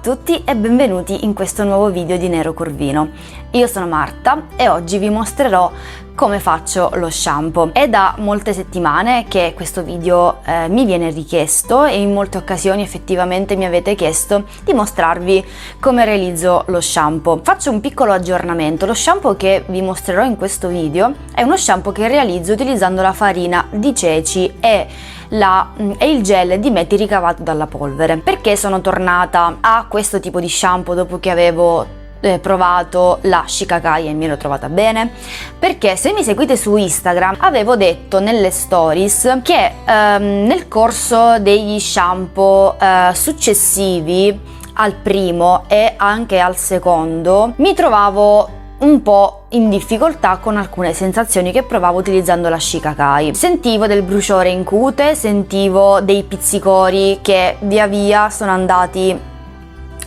tutti e benvenuti in questo nuovo video di Nero Corvino. Io sono Marta e oggi vi mostrerò come faccio lo shampoo. È da molte settimane che questo video mi viene richiesto e in molte occasioni effettivamente mi avete chiesto di mostrarvi come realizzo lo shampoo. Faccio un piccolo aggiornamento. Lo shampoo che vi mostrerò in questo video è uno shampoo che realizzo utilizzando la farina di ceci e il gel di meti ricavato dalla polvere. Perché sono tornata a questo tipo di shampoo dopo che avevo provato la Shiikakai e mi ero trovata bene? Perché se mi seguite su Instagram avevo detto nelle stories che nel corso degli shampoo successivi al primo e anche al secondo mi trovavo un po' in difficoltà con alcune sensazioni che provavo utilizzando la Shiikakai. Sentivo del bruciore in cute, sentivo dei pizzicori che via via sono andati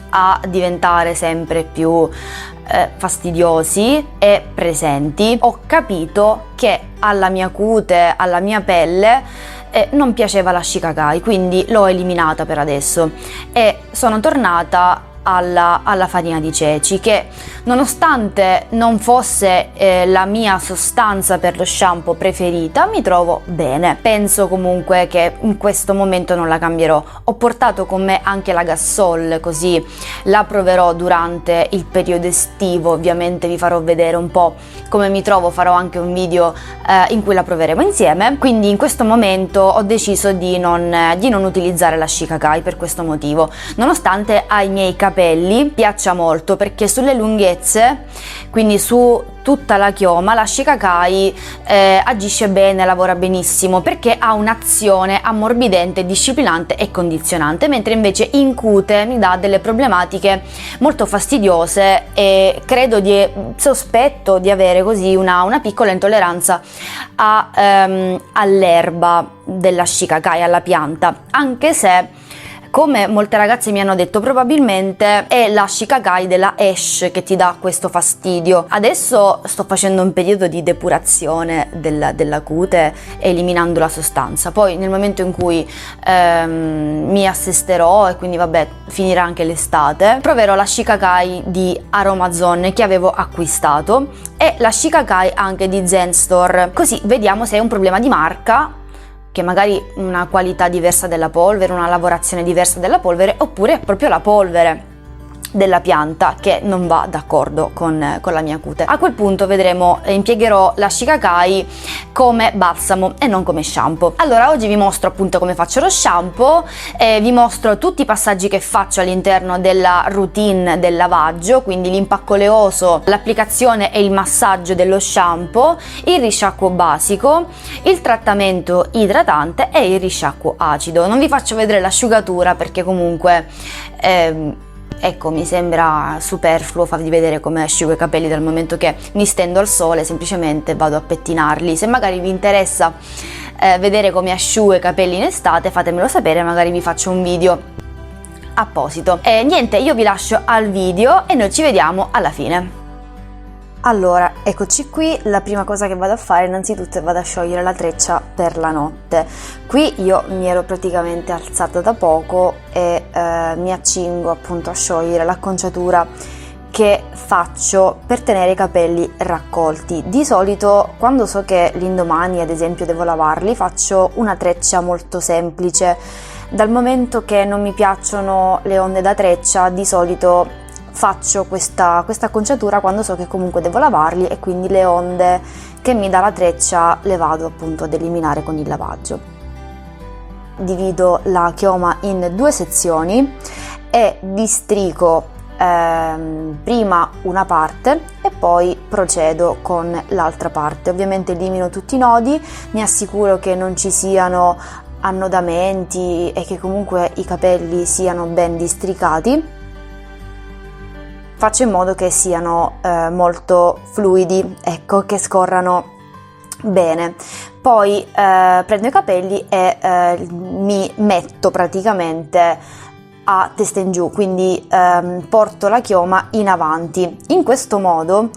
a diventare sempre più fastidiosi e presenti. Ho capito che alla mia cute, alla mia pelle non piaceva la Shiikakai, quindi l'ho eliminata per adesso e sono tornata alla farina di ceci, che nonostante non fosse la mia sostanza per lo shampoo preferita, mi trovo bene. Penso comunque che in questo momento non la cambierò. Ho portato con me anche la Gassol, così la proverò durante il periodo estivo. Ovviamente vi farò vedere un po' come mi trovo, farò anche un video in cui la proveremo insieme. Quindi in questo momento ho deciso di non utilizzare la Shiikakai per questo motivo, nonostante ai miei capelli piaccia molto, perché sulle lunghezze, quindi su tutta la chioma, la Shiikakai agisce bene, lavora benissimo, perché ha un'azione ammorbidente, disciplinante e condizionante, mentre invece in cute mi dà delle problematiche molto fastidiose e sospetto di avere così una piccola intolleranza all'erba della Shiikakai, alla pianta, anche se, come molte ragazze mi hanno detto, probabilmente è la Shiikakai della Ash che ti dà questo fastidio. Adesso sto facendo un periodo di depurazione della cute, eliminando la sostanza. Poi nel momento in cui mi assesterò e quindi vabbè, finirà anche l'estate, proverò la Shiikakai di Aromazone che avevo acquistato e la Shiikakai anche di Zen Store, così vediamo se è un problema di marca, che magari una qualità diversa della polvere, una lavorazione diversa della polvere, oppure è proprio la polvere della pianta che non va d'accordo con la mia cute. A quel punto vedremo, impiegherò la Shiikakai come balsamo e non come shampoo. Allora, oggi vi mostro appunto come faccio lo shampoo, vi mostro tutti i passaggi che faccio all'interno della routine del lavaggio, quindi l'impacco oleoso, l'applicazione e il massaggio dello shampoo, il risciacquo basico, il trattamento idratante e il risciacquo acido. Non vi faccio vedere l'asciugatura perché comunque ecco, mi sembra superfluo farvi vedere come asciugo i capelli, dal momento che mi stendo al sole, semplicemente vado a pettinarli. Se magari vi interessa vedere come asciugo i capelli in estate, fatemelo sapere, magari vi faccio un video apposito. E niente, io vi lascio al video e noi ci vediamo alla fine. Allora, eccoci qui. La prima cosa che vado a fare innanzitutto è vado a sciogliere la treccia per la notte. Qui io mi ero praticamente alzata da poco e mi accingo appunto a sciogliere l'acconciatura che faccio per tenere i capelli raccolti. Di solito quando so che l'indomani ad esempio devo lavarli, faccio una treccia molto semplice. Dal momento che non mi piacciono le onde da treccia, di solito faccio questa acconciatura quando so che comunque devo lavarli, e quindi le onde che mi dà la treccia le vado appunto ad eliminare con il lavaggio. Divido la chioma in due sezioni e districo prima una parte e poi procedo con l'altra parte. Ovviamente elimino tutti i nodi, mi assicuro che non ci siano annodamenti e che comunque i capelli siano ben districati. Faccio in modo che siano molto fluidi, ecco, che scorrano bene. Poi prendo i capelli e mi metto praticamente a testa in giù, quindi porto la chioma in avanti. In questo modo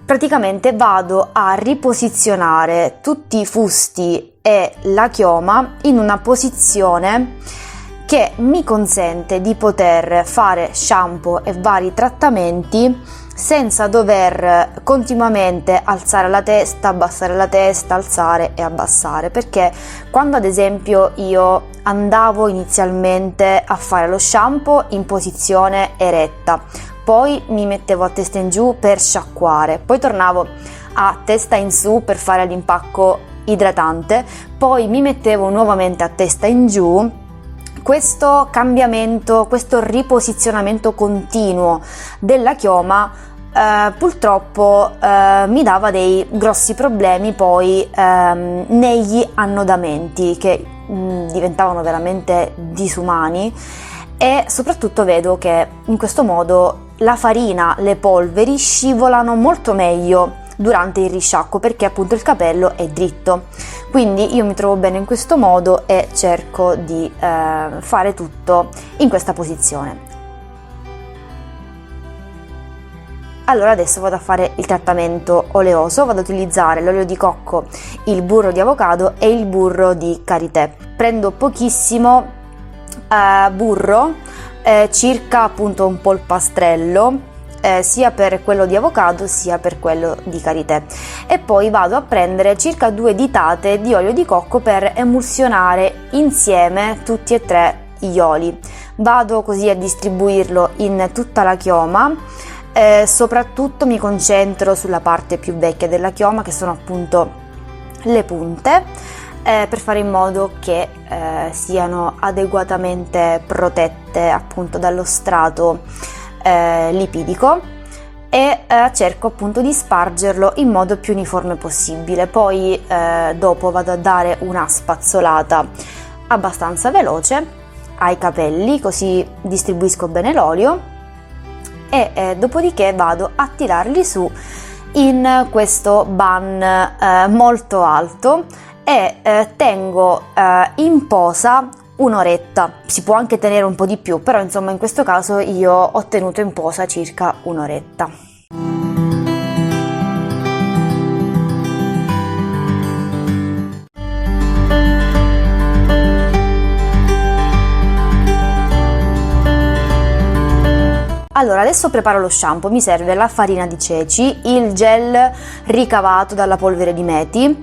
praticamente vado a riposizionare tutti i fusti e la chioma in una posizione che mi consente di poter fare shampoo e vari trattamenti senza dover continuamente alzare la testa, abbassare la testa, alzare e abbassare, perché quando ad esempio io andavo inizialmente a fare lo shampoo in posizione eretta, poi mi mettevo a testa in giù per sciacquare, poi tornavo a testa in su per fare l'impacco idratante, poi mi mettevo nuovamente a testa in giù. Questo cambiamento, questo riposizionamento continuo della chioma purtroppo mi dava dei grossi problemi poi negli annodamenti che diventavano veramente disumani, e soprattutto vedo che in questo modo la farina, le polveri scivolano molto meglio durante il risciacquo, perché appunto il capello è dritto. Quindi io mi trovo bene in questo modo e cerco di fare tutto in questa posizione. Allora adesso vado a fare il trattamento oleoso, vado ad utilizzare l'olio di cocco, il burro di avocado e il burro di karité. Prendo pochissimo burro, circa appunto un polpastrello, sia per quello di avocado sia per quello di karité, e poi vado a prendere circa 2 ditate di olio di cocco per emulsionare insieme tutti e 3 gli oli. Vado così a distribuirlo in tutta la chioma, soprattutto mi concentro sulla parte più vecchia della chioma, che sono appunto le punte, per fare in modo che siano adeguatamente protette appunto dallo strato lipidico, e cerco appunto di spargerlo in modo più uniforme possibile. Poi dopo vado a dare una spazzolata abbastanza veloce ai capelli, così distribuisco bene l'olio, e dopodiché vado a tirarli su in questo bun molto alto e tengo in posa un'oretta. Si può anche tenere un po' di più, però insomma in questo caso io ho tenuto in posa circa un'oretta. Allora, adesso preparo lo shampoo. Mi serve la farina di ceci, il gel ricavato dalla polvere di meti.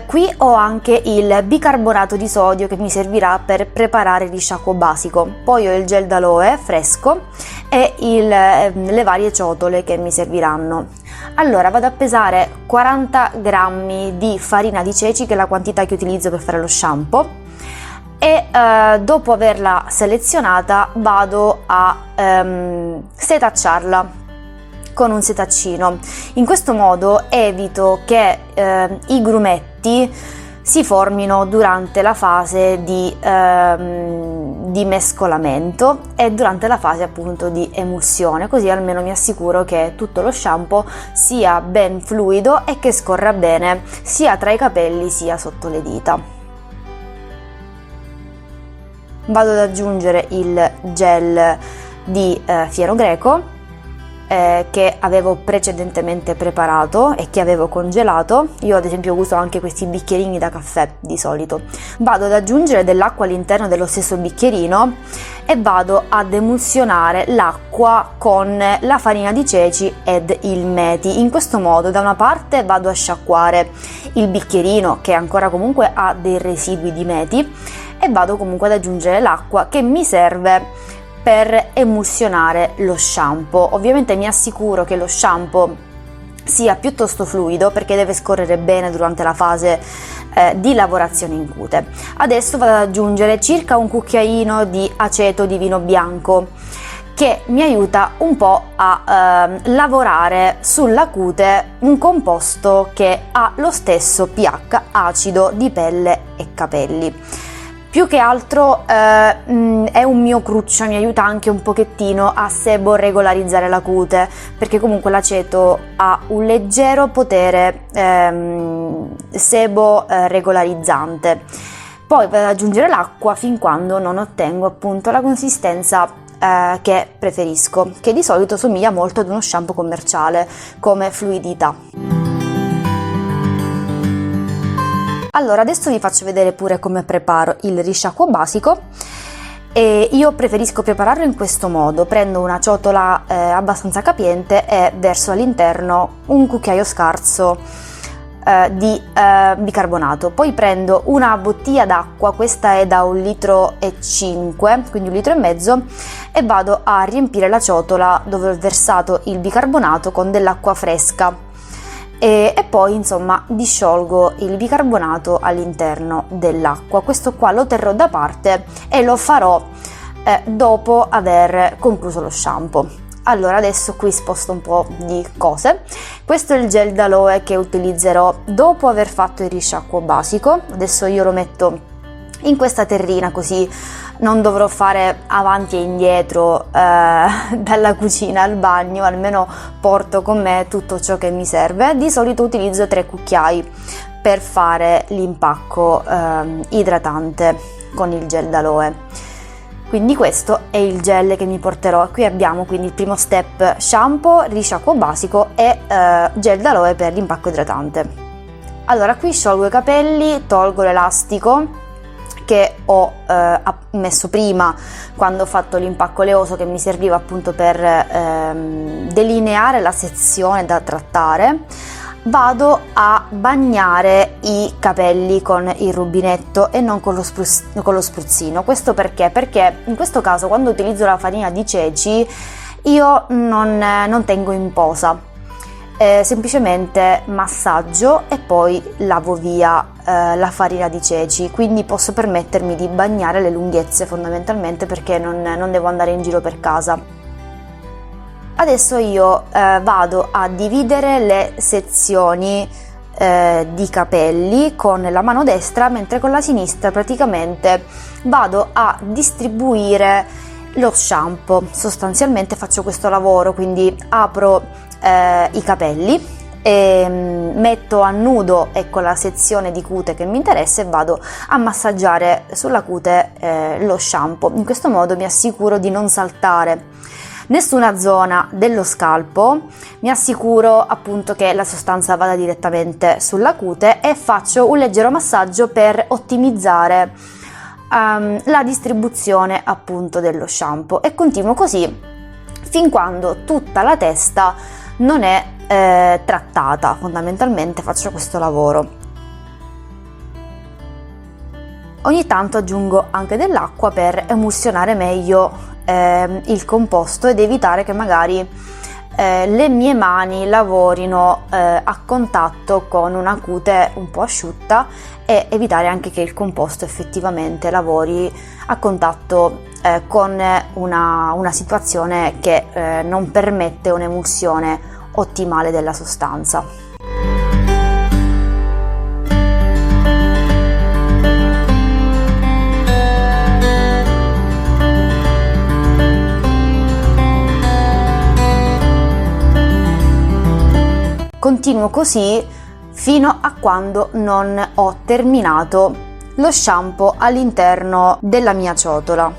Qui ho anche il bicarbonato di sodio che mi servirà per preparare il risciacquo basico. Poi ho il gel d'aloe fresco e le varie ciotole che mi serviranno. Allora, vado a pesare 40 grammi di farina di ceci, che è la quantità che utilizzo per fare lo shampoo, e dopo averla selezionata vado a setacciarla con un setaccino. In questo modo evito che i grumetti si formino durante la fase di mescolamento e durante la fase appunto di emulsione, così almeno mi assicuro che tutto lo shampoo sia ben fluido e che scorra bene sia tra i capelli sia sotto le dita. Vado ad aggiungere il gel di fieno greco che avevo precedentemente preparato e che avevo congelato. Io ad esempio uso anche questi bicchierini da caffè di solito. Vado ad aggiungere dell'acqua all'interno dello stesso bicchierino e vado ad emulsionare l'acqua con la farina di ceci ed il meti. In questo modo da una parte vado a sciacquare il bicchierino che ancora comunque ha dei residui di meti, e vado comunque ad aggiungere l'acqua che mi serve per emulsionare lo shampoo. Ovviamente mi assicuro che lo shampoo sia piuttosto fluido, perché deve scorrere bene durante la fase di lavorazione in cute. Adesso vado ad aggiungere circa un cucchiaino di aceto di vino bianco, che mi aiuta un po' a lavorare sulla cute un composto che ha lo stesso pH acido di pelle e capelli. Più che altro è un mio cruccio, mi aiuta anche un pochettino a sebo-regolarizzare la cute, perché comunque l'aceto ha un leggero potere sebo-regolarizzante. Poi vado ad aggiungere l'acqua fin quando non ottengo appunto la consistenza che preferisco, che di solito somiglia molto ad uno shampoo commerciale come fluidità. Allora, adesso vi faccio vedere pure come preparo il risciacquo basico. E io preferisco prepararlo in questo modo: prendo una ciotola abbastanza capiente e verso all'interno un cucchiaio scarso di bicarbonato. Poi prendo una bottiglia d'acqua, questa è da 1,5 litri, quindi 1,5 litri, e vado a riempire la ciotola dove ho versato il bicarbonato con dell'acqua fresca e poi insomma disciolgo il bicarbonato all'interno dell'acqua. Questo qua lo terrò da parte e lo farò dopo aver concluso lo shampoo. Allora, adesso qui sposto un po' di cose. Questo è il gel d'aloe che utilizzerò dopo aver fatto il risciacquo basico. Adesso io lo metto in questa terrina, così non dovrò fare avanti e indietro dalla cucina al bagno, almeno porto con me tutto ciò che mi serve. Di solito utilizzo 3 cucchiai per fare l'impacco idratante con il gel d'aloe. Quindi questo è il gel che mi porterò. Qui abbiamo quindi il primo step: shampoo, risciacquo basico e gel d'aloe per l'impacco idratante. Allora, qui sciolgo i capelli, tolgo l'elastico che ho messo prima quando ho fatto l'impacco oleoso, che mi serviva appunto per delineare la sezione da trattare. Vado a bagnare i capelli con il rubinetto e non con lo spruzzino. Questo perché? Perché in questo caso, quando utilizzo la farina di ceci, io non tengo in posa, semplicemente massaggio e poi lavo via la farina di ceci, quindi posso permettermi di bagnare le lunghezze fondamentalmente, perché non devo andare in giro per casa. Adesso io vado a dividere le sezioni di capelli con la mano destra, mentre con la sinistra praticamente vado a distribuire lo shampoo. Sostanzialmente faccio questo lavoro, quindi apro i capelli e metto a nudo, ecco, la sezione di cute che mi interessa, e vado a massaggiare sulla cute lo shampoo. In questo modo mi assicuro di non saltare nessuna zona dello scalpo, mi assicuro appunto che la sostanza vada direttamente sulla cute e faccio un leggero massaggio per ottimizzare la distribuzione appunto dello shampoo, e continuo così fin quando tutta la testa non è trattata. Fondamentalmente faccio questo lavoro. Ogni tanto aggiungo anche dell'acqua per emulsionare meglio il composto ed evitare che magari le mie mani lavorino a contatto con una cute un po' asciutta, e evitare anche che il composto effettivamente lavori a contatto con una situazione che non permette un'emulsione ottimale della sostanza. Continuo così fino a quando non ho terminato lo shampoo all'interno della mia ciotola.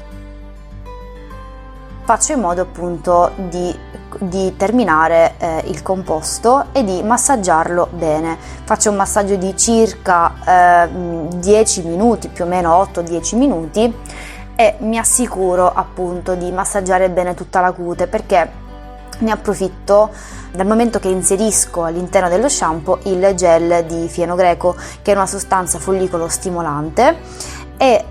Faccio in modo appunto di terminare il composto e di massaggiarlo bene. Faccio un massaggio di circa 10 minuti, più o meno 8-10 minuti, e mi assicuro appunto di massaggiare bene tutta la cute, perché ne approfitto dal momento che inserisco all'interno dello shampoo il gel di fieno greco, che è una sostanza follicolo stimolante, e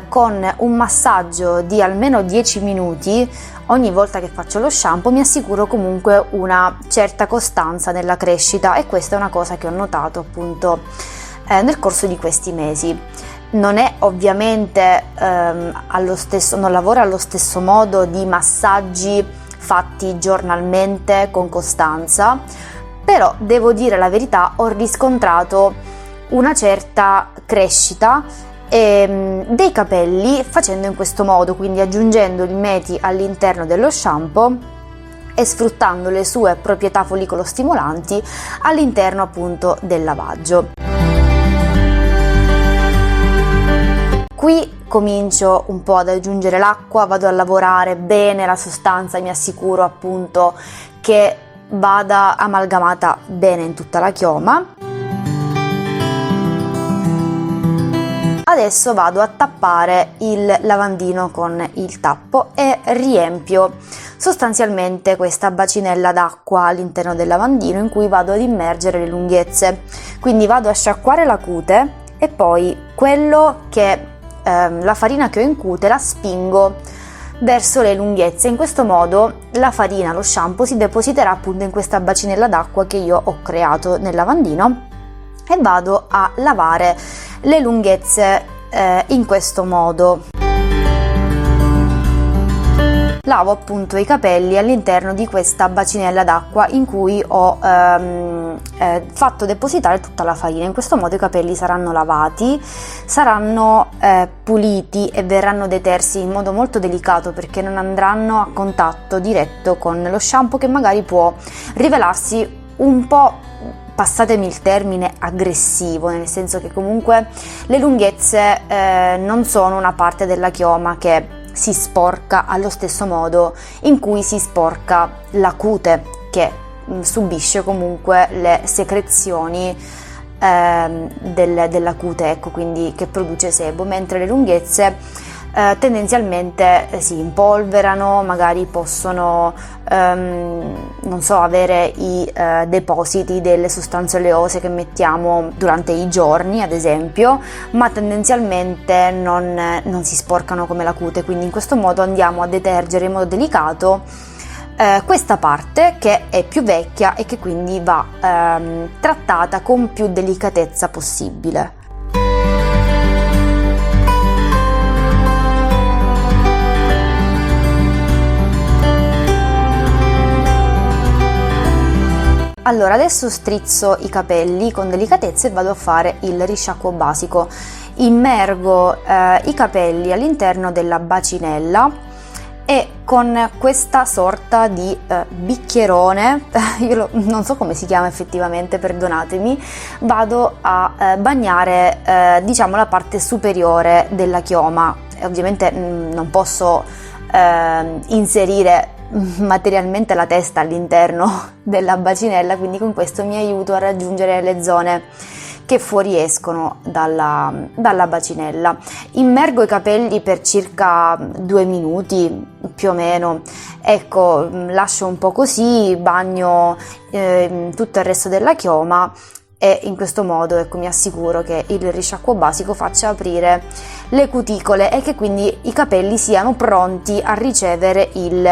con un massaggio di almeno 10 minuti ogni volta che faccio lo shampoo mi assicuro comunque una certa costanza nella crescita, e questa è una cosa che ho notato appunto nel corso di questi mesi. Non è ovviamente non lavora allo stesso modo di massaggi fatti giornalmente con costanza, però devo dire la verità, ho riscontrato una certa crescita dei capelli facendo in questo modo, quindi aggiungendo il meti all'interno dello shampoo e sfruttando le sue proprietà follicolo stimolanti all'interno appunto del lavaggio. Qui comincio un po' ad aggiungere l'acqua, vado a lavorare bene la sostanza, mi assicuro appunto che vada amalgamata bene in tutta la chioma. Adesso vado a tappare il lavandino con il tappo e riempio sostanzialmente questa bacinella d'acqua all'interno del lavandino in cui vado ad immergere le lunghezze. Quindi vado a sciacquare la cute e poi la farina che ho in cute la spingo verso le lunghezze. In questo modo la farina, lo shampoo, si depositerà appunto in questa bacinella d'acqua che io ho creato nel lavandino e vado a lavare le lunghezze in questo modo. Lavo appunto i capelli all'interno di questa bacinella d'acqua in cui ho fatto depositare tutta la farina. In questo modo i capelli saranno lavati, saranno puliti e verranno detersi in modo molto delicato, perché non andranno a contatto diretto con lo shampoo, che magari può rivelarsi un po', passatemi il termine, aggressivo, nel senso che comunque le lunghezze non sono una parte della chioma che si sporca allo stesso modo in cui si sporca la cute, che subisce comunque le secrezioni della cute, ecco, quindi che produce sebo, mentre le lunghezze tendenzialmente si impolverano, magari possono non so, avere i depositi delle sostanze oleose che mettiamo durante i giorni, ad esempio, ma tendenzialmente non si sporcano come la cute. Quindi in questo modo andiamo a detergere in modo delicato questa parte che è più vecchia e che quindi va trattata con più delicatezza possibile. Allora, adesso strizzo i capelli con delicatezza e vado a fare il risciacquo basico. Immergo i capelli all'interno della bacinella e con questa sorta di bicchierone, io non so come si chiama effettivamente, perdonatemi, vado a bagnare diciamo la parte superiore della chioma. Ovviamente non posso inserire materialmente la testa all'interno della bacinella, quindi con questo mi aiuto a raggiungere le zone che fuoriescono dalla bacinella. Immergo i capelli per circa 2 minuti più o meno, ecco, lascio un po' così, bagno tutto il resto della chioma e in questo modo, ecco, mi assicuro che il risciacquo basico faccia aprire le cuticole e che quindi i capelli siano pronti a ricevere il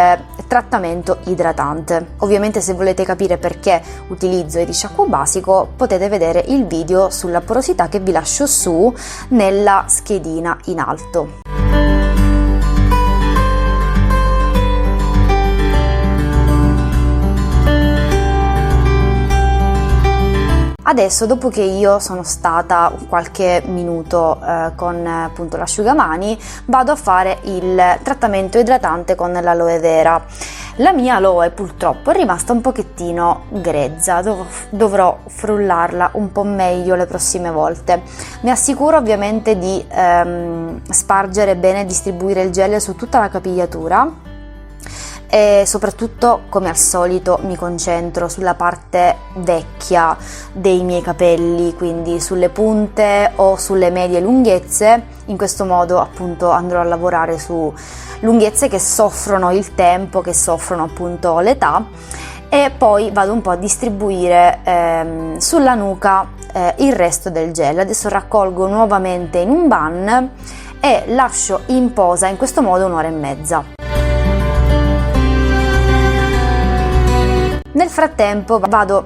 trattamento idratante. Ovviamente, se volete capire perché utilizzo il risciacquo basico, potete vedere il video sulla porosità che vi lascio su nella schedina in alto. Adesso, dopo che io sono stata qualche minuto con appunto l'asciugamani, vado a fare il trattamento idratante con l'aloe vera. La mia aloe purtroppo è rimasta un pochettino grezza, dovrò frullarla un po' meglio le prossime volte. Mi assicuro ovviamente di spargere bene e distribuire il gel su tutta la capigliatura. E soprattutto, come al solito, mi concentro sulla parte vecchia dei miei capelli, quindi sulle punte o sulle medie lunghezze. In questo modo appunto andrò a lavorare su lunghezze che soffrono il tempo, che soffrono appunto l'età, e poi vado un po' a distribuire sulla nuca il resto del gel. Adesso raccolgo nuovamente in un bun e lascio in posa in questo modo 1 ora e mezza. Nel frattempo vado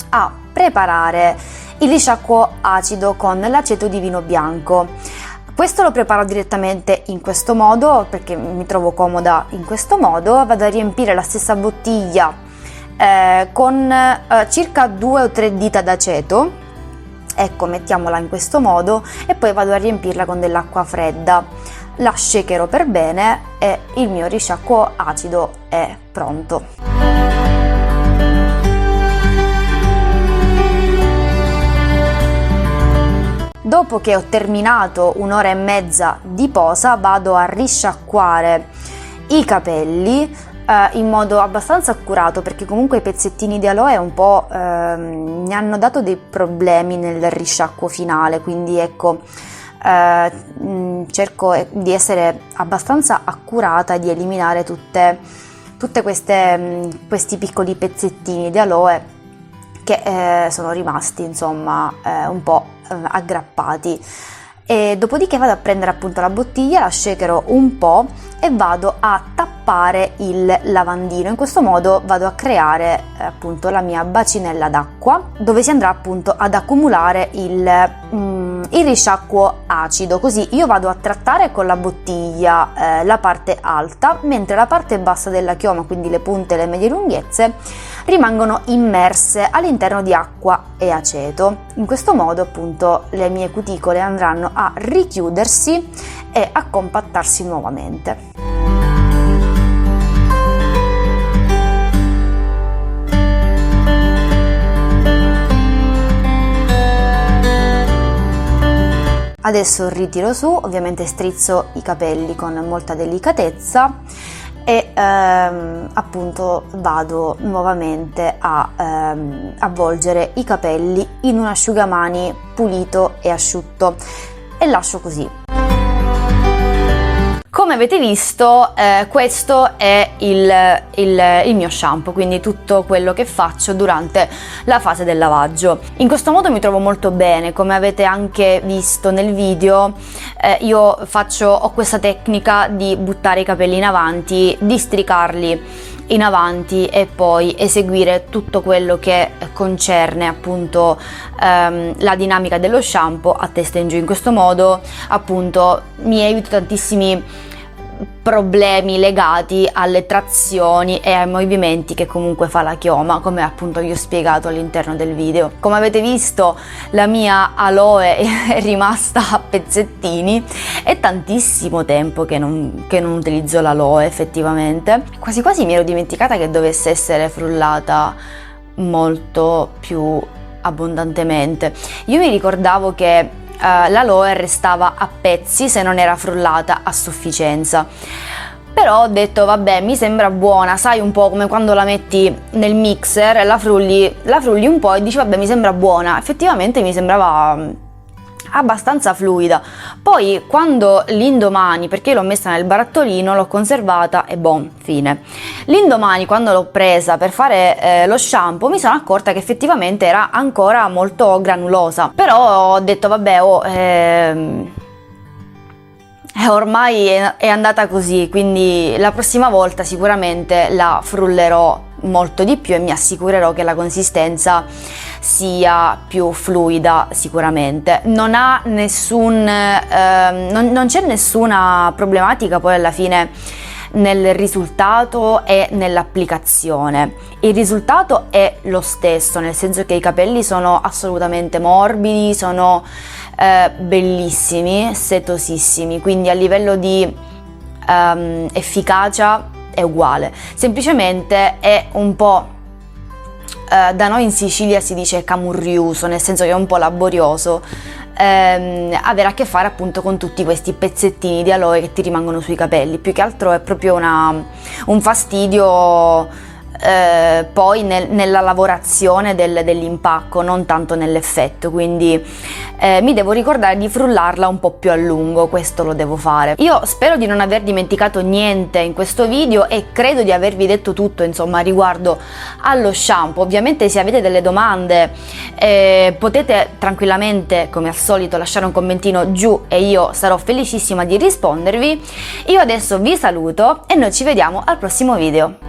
a preparare il risciacquo acido con l'aceto di vino bianco. Questo lo preparo direttamente in questo modo perché mi trovo comoda in questo modo. Vado a riempire la stessa bottiglia con circa 2 o 3 dita d'aceto, ecco, mettiamola in questo modo, e poi vado a riempirla con dell'acqua fredda. La shakerò per bene e il mio risciacquo acido è pronto. Dopo che ho terminato 1 ora e mezza di posa, vado a risciacquare i capelli in modo abbastanza accurato, perché comunque i pezzettini di aloe un po' mi hanno dato dei problemi nel risciacquo finale, quindi ecco, cerco di essere abbastanza accurata e di eliminare tutte questi piccoli pezzettini di aloe che sono rimasti insomma un po' aggrappati. E dopodiché vado a prendere appunto la bottiglia, la shakero un po' e vado a tappare il lavandino. In questo modo vado a creare appunto la mia bacinella d'acqua dove si andrà appunto ad accumulare il risciacquo acido, così io vado a trattare con la bottiglia la parte alta, mentre la parte bassa della chioma, quindi le punte e le medie lunghezze, rimangono immerse all'interno di acqua e aceto. In questo modo appunto le mie cuticole andranno a richiudersi e a compattarsi nuovamente. Adesso ritiro su, ovviamente strizzo i capelli con molta delicatezza e appunto vado nuovamente a avvolgere i capelli in un asciugamani pulito e asciutto e lascio così. Come avete visto, questo è il mio shampoo, quindi tutto quello che faccio durante la fase del lavaggio. In questo modo mi trovo molto bene, come avete anche visto nel video. Io ho questa tecnica di buttare i capelli in avanti, districarli in avanti e poi eseguire tutto quello che concerne appunto la dinamica dello shampoo a testa in giù. In questo modo appunto mi evito tantissimi problemi legati alle trazioni e ai movimenti che comunque fa la chioma, come appunto vi ho spiegato all'interno del video. Come avete visto, la mia aloe è rimasta a pezzettini. È tantissimo tempo che non utilizzo l'aloe, effettivamente. Quasi quasi mi ero dimenticata che dovesse essere frullata molto più abbondantemente. Io mi ricordavo che l'aloe restava a pezzi se non era frullata a sufficienza, però ho detto vabbè, mi sembra buona, sai, un po' come quando la metti nel mixer, la frulli un po' e dici vabbè, mi sembra buona. Effettivamente mi sembrava abbastanza fluida. Poi quando l'indomani, perché l'ho messa nel barattolino, l'ho conservata e fine. L'indomani, quando l'ho presa per fare lo shampoo, mi sono accorta che effettivamente era ancora molto granulosa, però ho detto vabbè, ormai è andata così, quindi la prossima volta sicuramente la frullerò molto di più e mi assicurerò che la consistenza sia più fluida. Sicuramente non ha non c'è nessuna problematica poi alla fine nel risultato e nell'applicazione. Il risultato è lo stesso, nel senso che i capelli sono assolutamente morbidi, sono bellissimi, setosissimi, quindi a livello di efficacia è uguale, semplicemente è un po' da noi in Sicilia si dice camurriuso, nel senso che è un po' laborioso avere a che fare appunto con tutti questi pezzettini di aloe che ti rimangono sui capelli. Più che altro è proprio un fastidio poi nella lavorazione dell'impacco, non tanto nell'effetto, quindi mi devo ricordare di frullarla un po' più a lungo, questo lo devo fare. Io spero di non aver dimenticato niente in questo video e credo di avervi detto tutto insomma riguardo allo shampoo. Ovviamente se avete delle domande potete tranquillamente come al solito lasciare un commentino giù e io sarò felicissima di rispondervi. Io adesso vi saluto e noi ci vediamo al prossimo video.